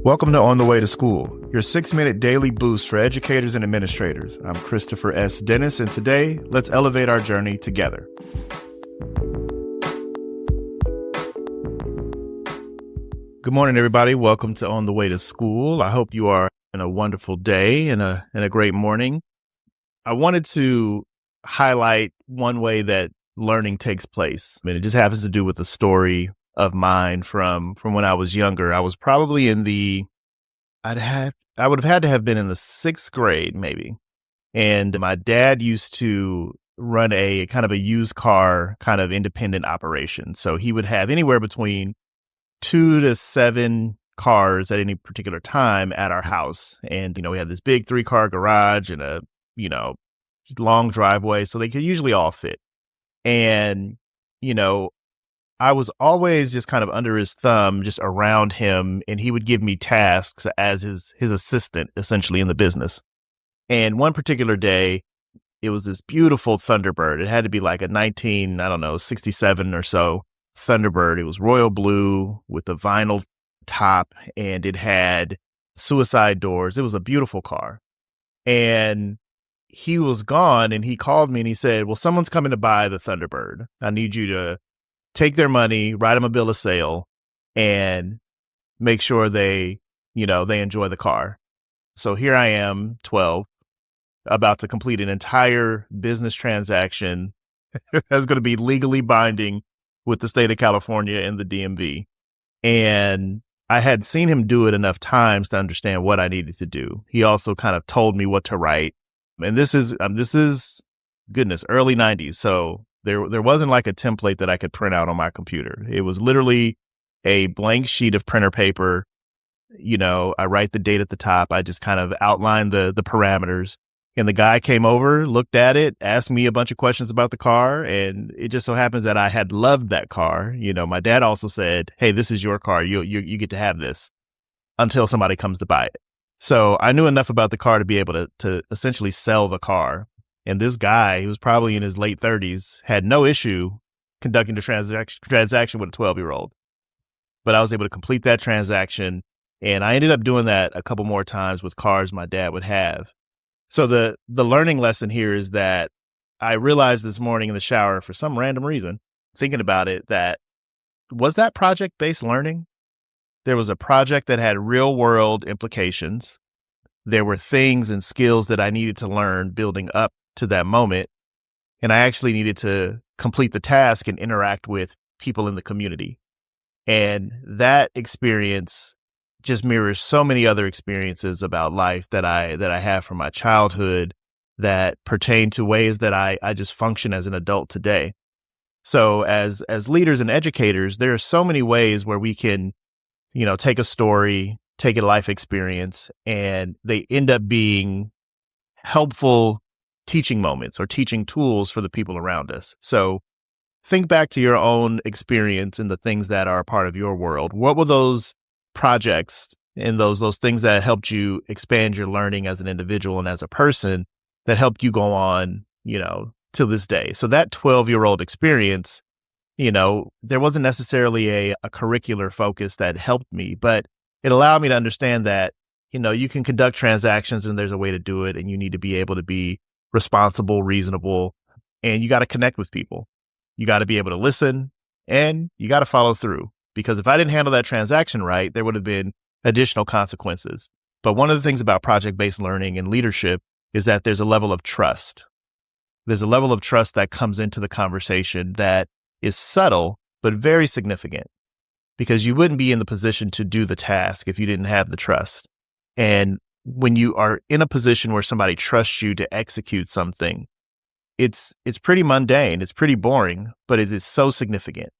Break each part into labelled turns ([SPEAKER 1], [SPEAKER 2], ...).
[SPEAKER 1] Welcome to On the Way to School, your 6-minute daily boost for educators and administrators. I'm Christopher S. Dennis, and today, let's elevate our journey together. Good morning, everybody. Welcome to On the Way to School. I hope you are in a wonderful day and a great morning. I wanted to highlight one way that learning takes place. I mean, it just happens to do with a story of mine from when I was younger. I was probably I would have had to have been in the 6th grade, maybe. And my dad used to run a kind of a used car kind of independent operation. So he would have anywhere between 2 to 7 cars at any particular time at our house. And, we had this big 3-car garage and a, long driveway. So they could usually all fit. And, I was always just kind of under his thumb, just around him, and he would give me tasks as his assistant, essentially, in the business. And one particular day, it was this beautiful Thunderbird. It had to be like a 67 or so Thunderbird. It was royal blue with a vinyl top, and it had suicide doors. It was a beautiful car. And he was gone, and he called me, and he said, well, someone's coming to buy the Thunderbird. I need you to take their money, write them a bill of sale, and make sure they enjoy the car. So here I am, 12, about to complete an entire business transaction that's going to be legally binding with the state of California and the DMV. And I had seen him do it enough times to understand what I needed to do. He also kind of told me what to write. And this is goodness, early 90s. So there wasn't like a template that I could print out on my computer. It was literally a blank sheet of printer paper. I write the date at the top. I just kind of outline the parameters. And the guy came over, looked at it, asked me a bunch of questions about the car. And it just so happens that I had loved that car. My dad also said, hey, this is your car. You get to have this until somebody comes to buy it. So I knew enough about the car to be able to essentially sell the car. And this guy, who was probably in his late 30s, had no issue conducting the transaction with a 12-year-old. But I was able to complete that transaction, and I ended up doing that a couple more times with cars my dad would have. So the learning lesson here is that I realized this morning in the shower, for some random reason, thinking about it, that project-based learning? There was a project that had real-world implications. There were things and skills that I needed to learn building up to that moment. And I actually needed to complete the task and interact with people in the community. And that experience just mirrors so many other experiences about life that I have from my childhood that pertain to ways that I just function as an adult today. So as leaders and educators, there are so many ways where we can, take a story, take a life experience, and they end up being helpful teaching moments or teaching tools for the people around us. So think back to your own experience and the things that are a part of your world. What were those projects and those things that helped you expand your learning as an individual and as a person that helped you go on, to this day? So that 12-year-old experience, there wasn't necessarily a curricular focus that helped me, but it allowed me to understand that, you can conduct transactions and there's a way to do it, and you need to be able to be responsible, reasonable, and you got to connect with people. You got to be able to listen, and you got to follow through. Because if I didn't handle that transaction right, there would have been additional consequences. But one of the things about project-based learning and leadership is that there's a level of trust. There's a level of trust that comes into the conversation that is subtle, but very significant. Because you wouldn't be in the position to do the task if you didn't have the trust. And when you are in a position where somebody trusts you to execute something, it's pretty mundane, it's pretty boring, but it is so significant.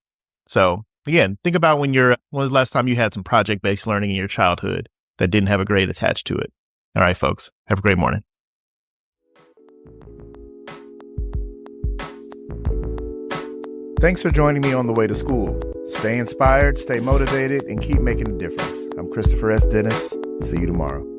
[SPEAKER 1] So again, think about when was the last time you had some project-based learning in your childhood that didn't have a grade attached to it? All right, folks, have a great morning. Thanks for joining me on the way to school. Stay inspired, stay motivated, and keep making a difference. I'm Christopher S. Dennis. See you tomorrow.